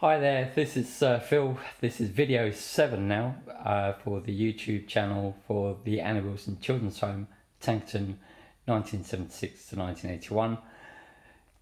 Hi there, this is Phil. This is video 7 now for the YouTube channel for the Annie Wilson Children's Home, Tankerton, 1976 to 1981.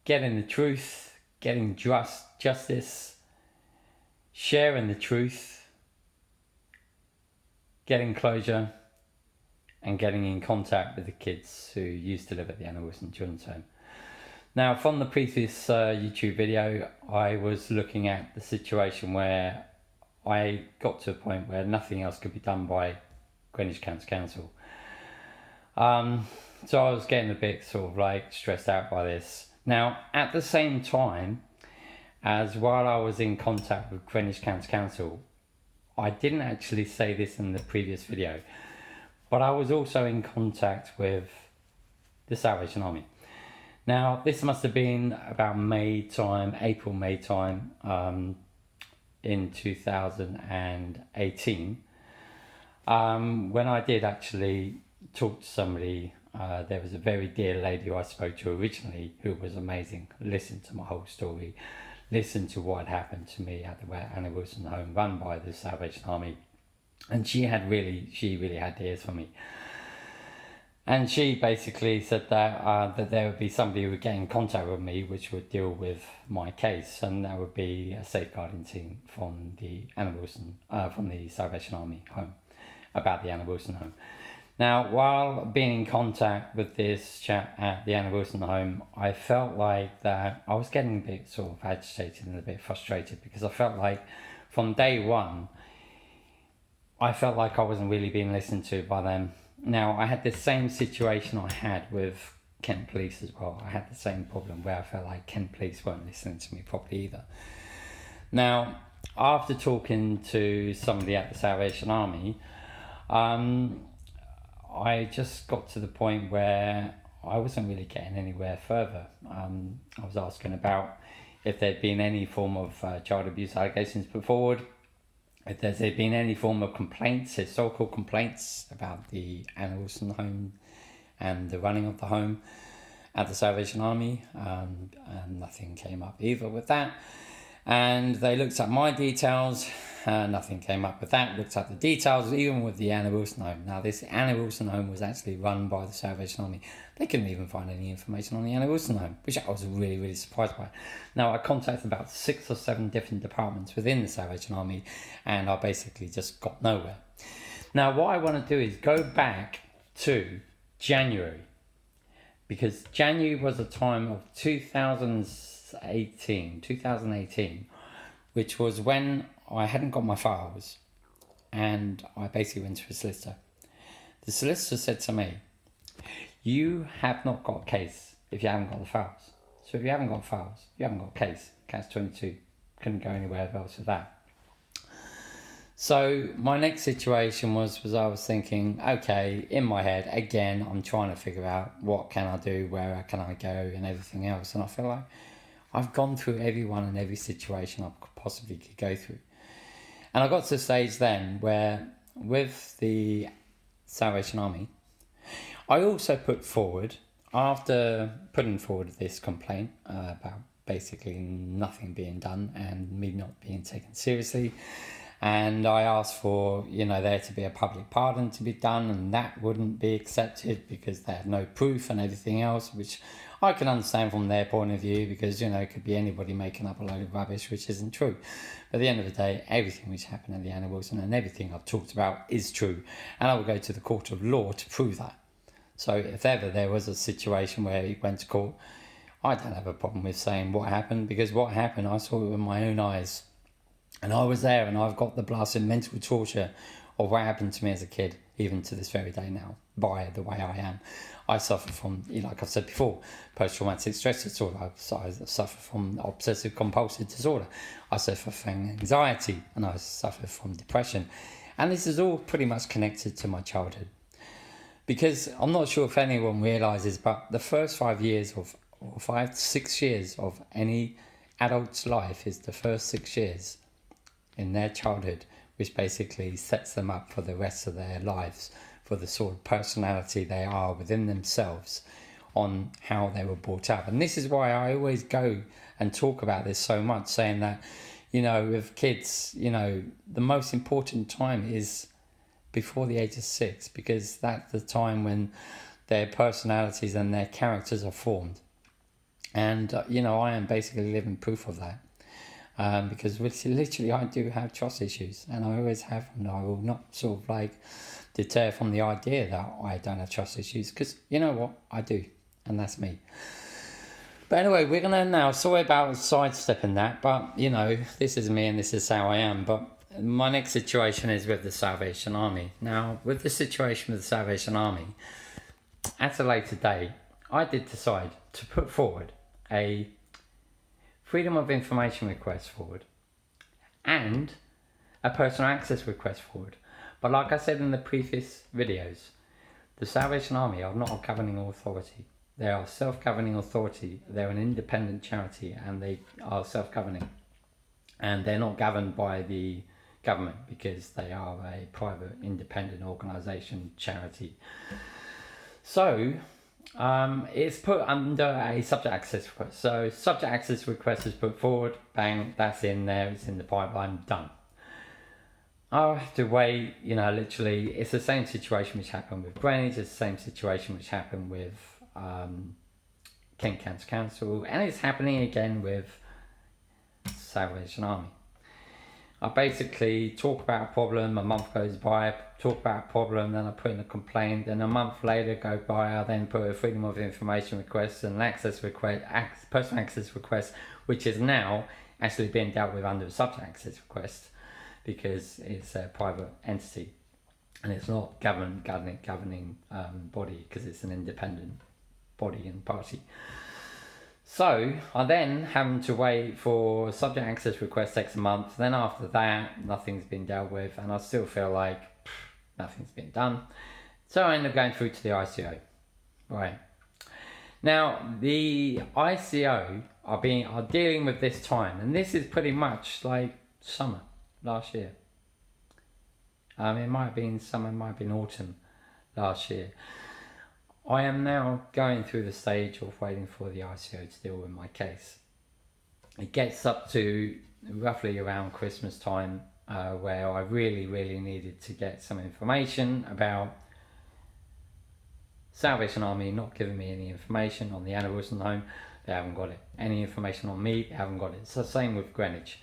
Getting the truth, getting justice, sharing the truth, getting closure, and getting in contact with the kids who used to live at the Annie Wilson Children's Home. Now, from the previous YouTube video, I was looking at the situation where I got to a point where nothing else could be done by Greenwich County Council. So I was getting a bit sort of like stressed out by this. Now, at the same time, as while I was in contact with Greenwich County Council, I didn't actually say this in the previous video, but I was also in contact with the Salvation Army. Now, this must have been about April, May time in 2018. When I did actually talk to somebody, there was a very dear lady who I spoke to originally who was amazing. Listened to my whole story, listened to what happened to me at the Annie Wilson Home run by the Salvation Army. And she really had ears for me. And she basically said that there would be somebody who would get in contact with me, which would deal with my case, and that would be a safeguarding team from the Annie Wilson, from the Salvation Army home, about the Annie Wilson home. Now, while being in contact with this chap at the Annie Wilson home, I felt like that I was getting a bit sort of agitated and a bit frustrated, because I felt like from day one, I felt like I wasn't really being listened to by them. Now, I had the same situation I had with Kent Police as well. I had the same problem where I felt like Kent Police weren't listening to me properly either. Now, after talking to somebody at the Salvation Army, I just got to the point where I wasn't really getting anywhere further. I was asking about if there'd been any form of child abuse allegations put forward, if there's been any form of complaints, historical complaints about the Annie Wilson home and the running of the home at the Salvation Army, and nothing came up either with that. And they looked at my details, nothing came up with that. Looked at the details, even with the Annie Wilson home. Now, this Annie Wilson home was actually run by the Salvation Army. They couldn't even find any information on the Annie Wilson home, which I was really surprised by. Now, I contacted about 6 or 7 different departments within the Salvation Army, and I basically just got nowhere. Now, what I want to do is go back to January, because January was a time of 2018, which was when I hadn't got my files, and I basically went to a solicitor. The solicitor said to me, "You have not got a case if you haven't got the files. So if you haven't got files, you haven't got a case. Catch 22. Couldn't go anywhere else with that." So my next situation was I was thinking, okay, in my head, again, I'm trying to figure out what can I do, where can I go, and everything else. And I feel like I've gone through everyone and every situation I possibly could go through. And I got to the stage then where, with the Salvation Army, I also put forward, after putting forward this complaint about basically nothing being done and me not being taken seriously, and I asked for, there to be a public pardon to be done, and that wouldn't be accepted because they had no proof and everything else, which I can understand from their point of view, because, it could be anybody making up a load of rubbish, which isn't true. But at the end of the day, everything which happened at the Annie Wilson and everything I've talked about is true. And I will go to the court of law to prove that. So if ever there was a situation where he went to court, I don't have a problem with saying what happened, because what happened, I saw it with my own eyes. And I was there, and I've got the blasted mental torture of what happened to me as a kid, even to this very day now, by the way I am. I suffer from, like I've said before, post-traumatic stress disorder. I suffer from obsessive compulsive disorder. I suffer from anxiety, and I suffer from depression. And this is all pretty much connected to my childhood. Because I'm not sure if anyone realises, but the first 5 years or 5 to 6 years of any adult's life is the first 6 years in their childhood, which basically sets them up for the rest of their lives, for the sort of personality they are within themselves, on how they were brought up. And this is why I always go and talk about this so much, saying that, with kids, the most important time is before the age of 6, because that's the time when their personalities and their characters are formed. And, I am basically living proof of that. Because literally I do have trust issues, and I always have, and I will not sort of deter from the idea that I don't have trust issues, because you know what, I do, and that's me. But anyway, we're going to now, sorry about sidestepping that, but this is me and this is how I am. But my next situation is with the Salvation Army. Now, with the situation with the Salvation Army, at a later date, I did decide to put forward a Freedom of Information request forward and a personal access request forward. But like I said in the previous videos, the Salvation Army are not a governing authority. They are a self-governing authority. They're an independent charity, and they are self-governing. And they're not governed by the government, because they are a private, independent organisation, charity. So it's put under a subject access request. So subject access request is put forward, bang, that's in there, it's in the pipeline, done. I'll have to wait, literally, it's the same situation which happened with Greenwich, it's the same situation which happened with Kent County Council, and it's happening again with Salvation Army. I basically talk about a problem, a month goes by, talk about a problem, then I put in a complaint, then a month later go by, I then put a Freedom of Information request and an access request, personal access request, which is now actually being dealt with under a subject access request, because it's a private entity and it's not governing body, because it's an independent body and party. So I then having to wait for subject access request takes a month. Then after that, nothing's been dealt with, and I still feel like nothing's been done. So I end up going through to the ICO. Right. Now the ICO are dealing with this time, and this is pretty much like summer last year. It might have been summer, it might have been autumn last year. I am now going through the stage of waiting for the ICO to deal with my case. It gets up to roughly around Christmas time, where I really, really needed to get some information about Salvation Army not giving me any information on the Anna Wilson home. They haven't got it. Any information on me, they haven't got it. It's the same with Greenwich.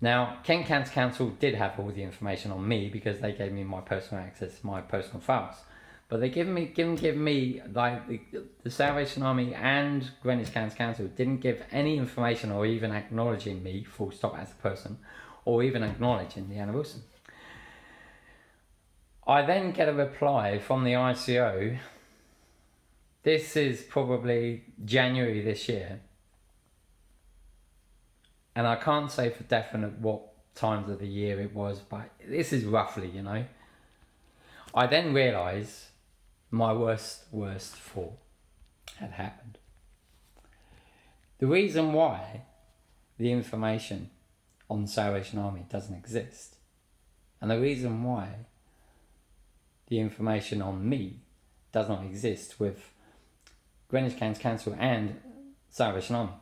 Now, Kent County Council did have all the information on me, because they gave me my personal access, my personal files. But they give me like the Salvation Army and Greenwich County Council didn't give any information or even acknowledging me full stop as a person, or even acknowledging the Anna Wilson. I then get a reply from the ICO. This is probably January this year, and I can't say for definite what times of the year it was, but this is roughly, I then realise my worst thought had happened. The reason why the information on the Salvation Army doesn't exist, and the reason why the information on me does not exist with Greenwich County Council and Salvation Army,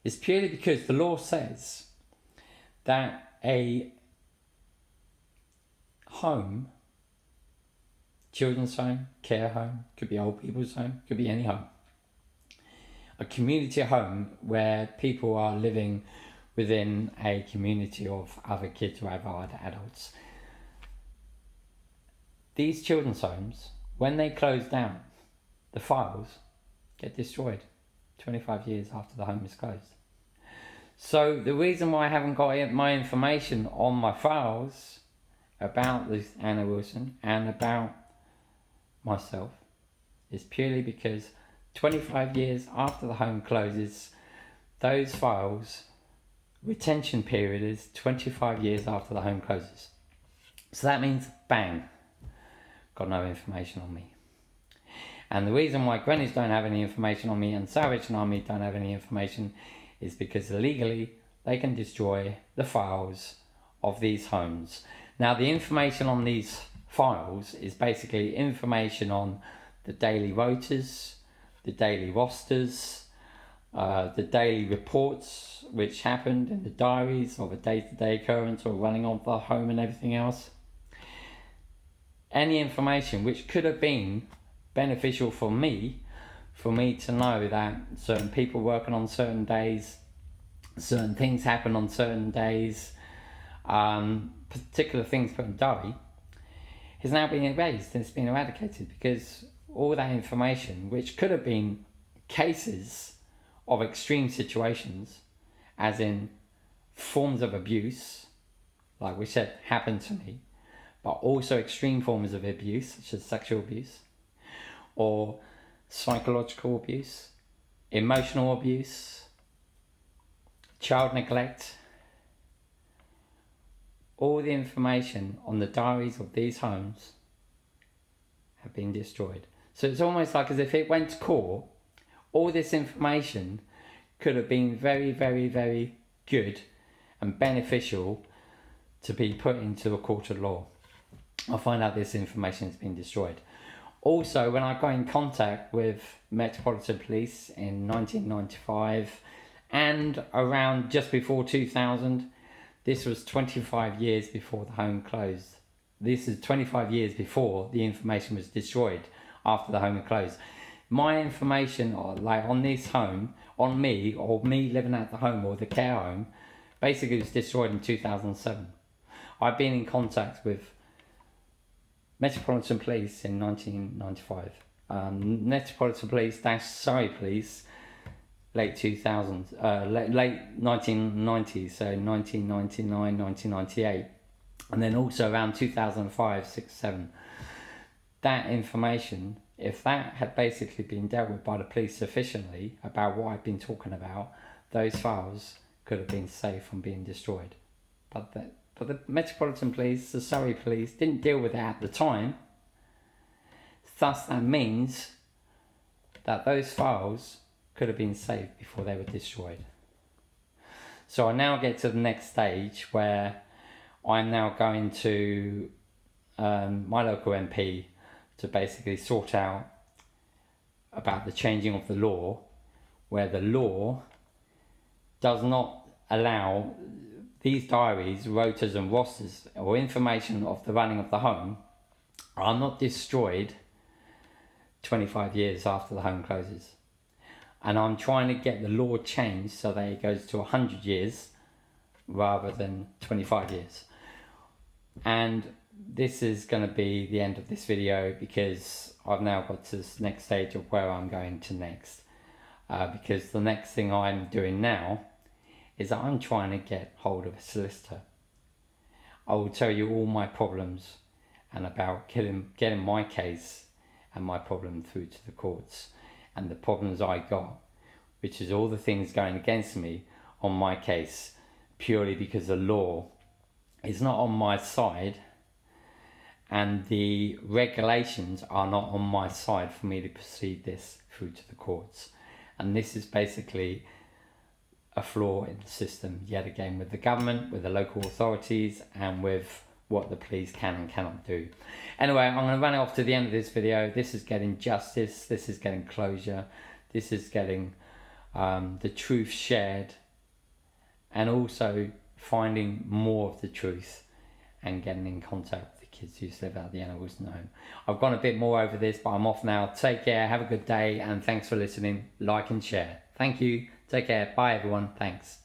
is purely because the law says that a home, children's home, care home, could be old people's home, could be any home, a community home where people are living within a community of other kids or other adults. These children's homes, when they close down, the files get destroyed 25 years after the home is closed. So the reason why I haven't got my information on my files about this Anna Wilson and about myself is purely because 25 years after the home closes, those files, retention period is 25 years after the home closes. So that means, bang, got no information on me. And the reason why Greenwich don't have any information on me and Salvation Army don't have any information is because legally they can destroy the files of these homes. Now the information on these files is basically information on the daily rotas, the daily rosters, the daily reports which happened in the diaries of a day-to-day occurrence or running of the home and everything else. Any information which could have been beneficial for me to know that certain people working on certain days, certain things happen on certain days, particular things put in diary, has now been erased and it's been eradicated, because all that information, which could have been cases of extreme situations, as in forms of abuse, like we said, happened to me, but also extreme forms of abuse, such as sexual abuse, or psychological abuse, emotional abuse, child neglect. All the information on the diaries of these homes have been destroyed. So it's almost like as if it went to court, all this information could have been very, very, very good and beneficial to be put into a court of law. I find out this information has been destroyed. Also, when I got in contact with Metropolitan Police in 1995 and around just before 2000, this was 25 years before the home closed. This is 25 years before the information was destroyed after the home had closed. My information, like on this home, on me, or me living at the home or the care home, basically was destroyed in 2007. I've been in contact with Metropolitan Police in 1995. Metropolitan Police - Surrey Police, late 2000s, late 1990s, so 1999, 1998. And then also around 2005, 6, 7. That information, if that had basically been dealt with by the police sufficiently about what I've been talking about, those files could have been saved from being destroyed. But the Metropolitan Police, the Surrey Police, didn't deal with it at the time. Thus, that means that those files could have been saved before they were destroyed. So I now get to the next stage where I'm now going to my local MP to basically sort out about the changing of the law, where the law does not allow these diaries, rotas and rosters, or information of the running of the home are not destroyed 25 years after the home closes. And I'm trying to get the law changed so that it goes to 100 years rather than 25 years. And this is going to be the end of this video, because I've now got to this next stage of where I'm going to next. Because the next thing I'm doing now is that I'm trying to get hold of a solicitor. I will tell you all my problems and about getting my case and my problem through to the courts, and the problems I got, which is all the things going against me on my case, purely because the law is not on my side and the regulations are not on my side for me to proceed this through to the courts. And this is basically a flaw in the system, yet again, with the government, with the local authorities, and with what the police can and cannot do. Anyway, I'm going to run it off to the end of this video. This is getting justice, this is getting closure, this is getting the truth shared, and also finding more of the truth and getting in contact with the kids who live out the animals in the home. I've gone a bit more over this, but I'm off now. Take care, have a good day, and thanks for listening. Like and share. Thank you. Take care. Bye everyone. Thanks.